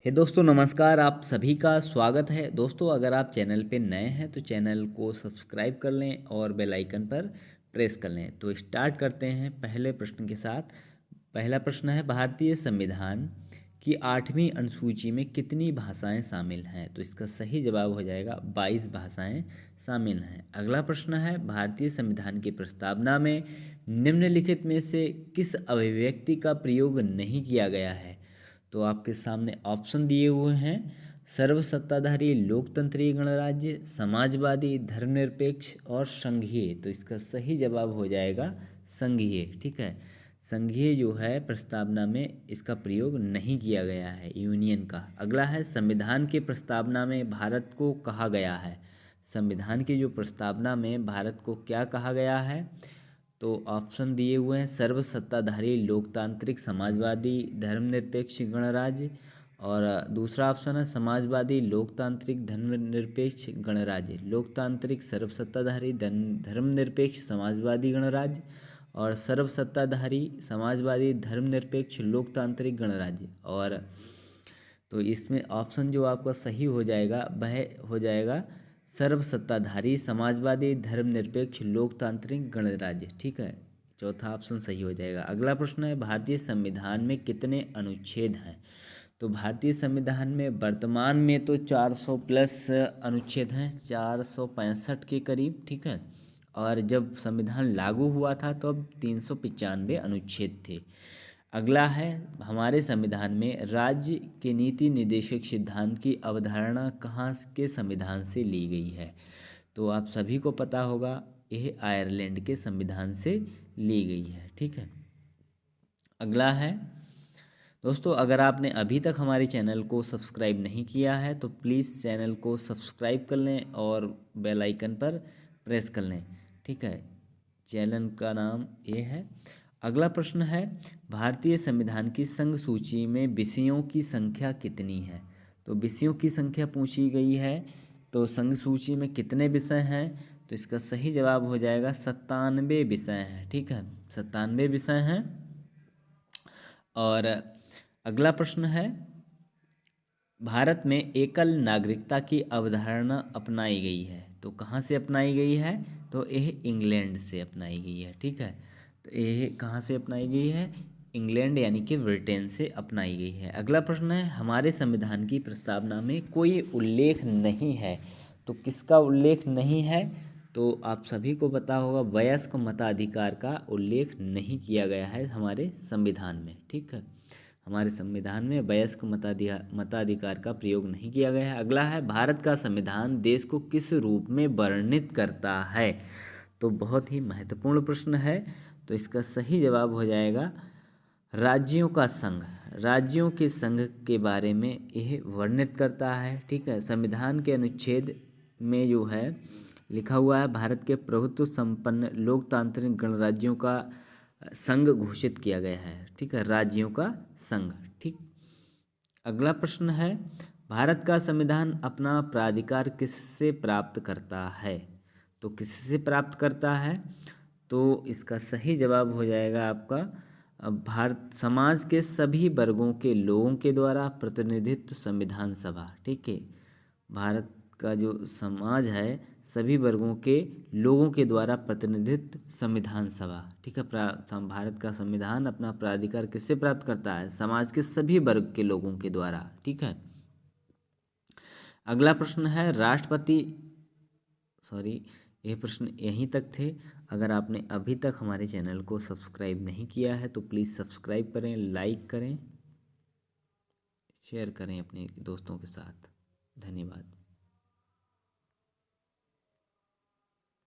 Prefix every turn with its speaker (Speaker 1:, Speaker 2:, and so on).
Speaker 1: हे दोस्तों नमस्कार। आप सभी का स्वागत है। दोस्तों अगर आप चैनल पे नए हैं तो चैनल को सब्सक्राइब कर लें और बेल आइकन पर प्रेस कर लें। तो स्टार्ट करते हैं पहले प्रश्न के साथ। पहला प्रश्न है, भारतीय संविधान की 8वीं अनुसूची में कितनी भाषाएं शामिल हैं? तो इसका सही जवाब हो जाएगा 22 भाषाएं शामिल हैं। अगला प्रश्न है, भारतीय संविधान की प्रस्तावना में निम्नलिखित में से किस अभिव्यक्ति का प्रयोग नहीं किया गया है? तो आपके सामने ऑप्शन दिए हुए हैं, सर्वसत्ताधारी लोकतंत्रीय गणराज्य, समाजवादी, धर्मनिरपेक्ष और संघीय। तो इसका सही जवाब हो जाएगा संघीय। ठीक है, संघीय जो है प्रस्तावना में इसका प्रयोग नहीं किया गया है, यूनियन का। अगला है, संविधान की प्रस्तावना में भारत को कहा गया है। संविधान की जो प्रस्तावना में भारत को क्या कहा गया है? तो ऑप्शन दिए हुए हैं, सर्वसत्ताधारी लोकतांत्रिक समाजवादी धर्मनिरपेक्ष गणराज्य, और दूसरा ऑप्शन है समाजवादी लोकतांत्रिक धर्मनिरपेक्ष गणराज्य, लोकतांत्रिक सर्वसत्ताधारी धर्मनिरपेक्ष समाजवादी गणराज्य, और सर्वसत्ताधारी समाजवादी धर्मनिरपेक्ष लोकतांत्रिक गणराज्य। और तो इसमें ऑप्शन जो आपका सही हो जाएगा वह हो जाएगा सर्वसत्ताधारी समाजवादी धर्मनिरपेक्ष लोकतांत्रिक गणराज्य। ठीक है, चौथा ऑप्शन सही हो जाएगा। अगला प्रश्न है, भारतीय संविधान में कितने अनुच्छेद हैं? तो भारतीय संविधान में वर्तमान में तो 400 प्लस अनुच्छेद हैं, 465 के करीब। ठीक है, और जब संविधान लागू हुआ था तो अब 395 अनुच्छेद थे। अगला है, हमारे संविधान में राज्य के नीति निर्देशक सिद्धांत की अवधारणा कहाँ के संविधान से ली गई है? तो आप सभी को पता होगा, यह आयरलैंड के संविधान से ली गई है। ठीक है, अगला है, दोस्तों अगर आपने अभी तक हमारे चैनल को सब्सक्राइब नहीं किया है तो प्लीज़ चैनल को सब्सक्राइब कर लें और बेल आइकन पर प्रेस कर लें। ठीक है, चैनल का नाम ये है। अगला प्रश्न है, भारतीय संविधान की संघ सूची में विषयों की संख्या कितनी है? तो विषयों की संख्या पूछी गई है, तो संघ सूची में कितने विषय हैं? तो इसका सही जवाब हो जाएगा 97 विषय हैं। ठीक है, 97 विषय हैं। और अगला प्रश्न है, भारत में एकल नागरिकता की अवधारणा अपनाई गई है। तो कहाँ से अपनाई गई है? तो यह इंग्लैंड से अपनाई गई है। ठीक है, तो यह कहाँ से अपनाई गई है? इंग्लैंड यानी कि ब्रिटेन से अपनाई गई है। अगला प्रश्न है, हमारे संविधान की प्रस्तावना में कोई उल्लेख नहीं है। तो किसका उल्लेख नहीं है? तो आप सभी को पता होगा, वयस्क मताधिकार का उल्लेख नहीं किया गया है हमारे संविधान में। ठीक है, हमारे संविधान में वयस्क मताधिकार का प्रयोग नहीं किया गया है। अगला है, भारत का संविधान देश को किस रूप में वर्णित करता है? तो बहुत ही महत्वपूर्ण प्रश्न है। तो इसका सही जवाब हो जाएगा राज्यों का संघ। राज्यों के संघ के बारे में यह वर्णित करता है। ठीक है, संविधान के अनुच्छेद में जो है लिखा हुआ है, भारत के प्रभुत्व संपन्न लोकतांत्रिक गणराज्यों का संघ घोषित किया गया है। ठीक है, राज्यों का संघ। ठीक, अगला प्रश्न है, भारत का संविधान अपना प्राधिकार किससे प्राप्त करता है? तो किससे प्राप्त करता है? तो इसका सही जवाब हो जाएगा आपका भारत समाज के सभी वर्गों के लोगों के द्वारा प्रतिनिधित्व संविधान सभा। ठीक है, भारत का जो समाज है सभी वर्गों के लोगों के द्वारा प्रतिनिधित्व संविधान सभा। ठीक है, भारत का संविधान अपना प्राधिकार किससे प्राप्त करता है? समाज के सभी वर्ग के लोगों के द्वारा। ठीक है, अगला प्रश्न है, राष्ट्रपति ये प्रश्न यहीं तक थे। अगर आपने अभी तक हमारे चैनल को सब्सक्राइब नहीं किया है तो प्लीज़ सब्सक्राइब करें, लाइक करें, शेयर करें अपने दोस्तों के साथ। धन्यवाद।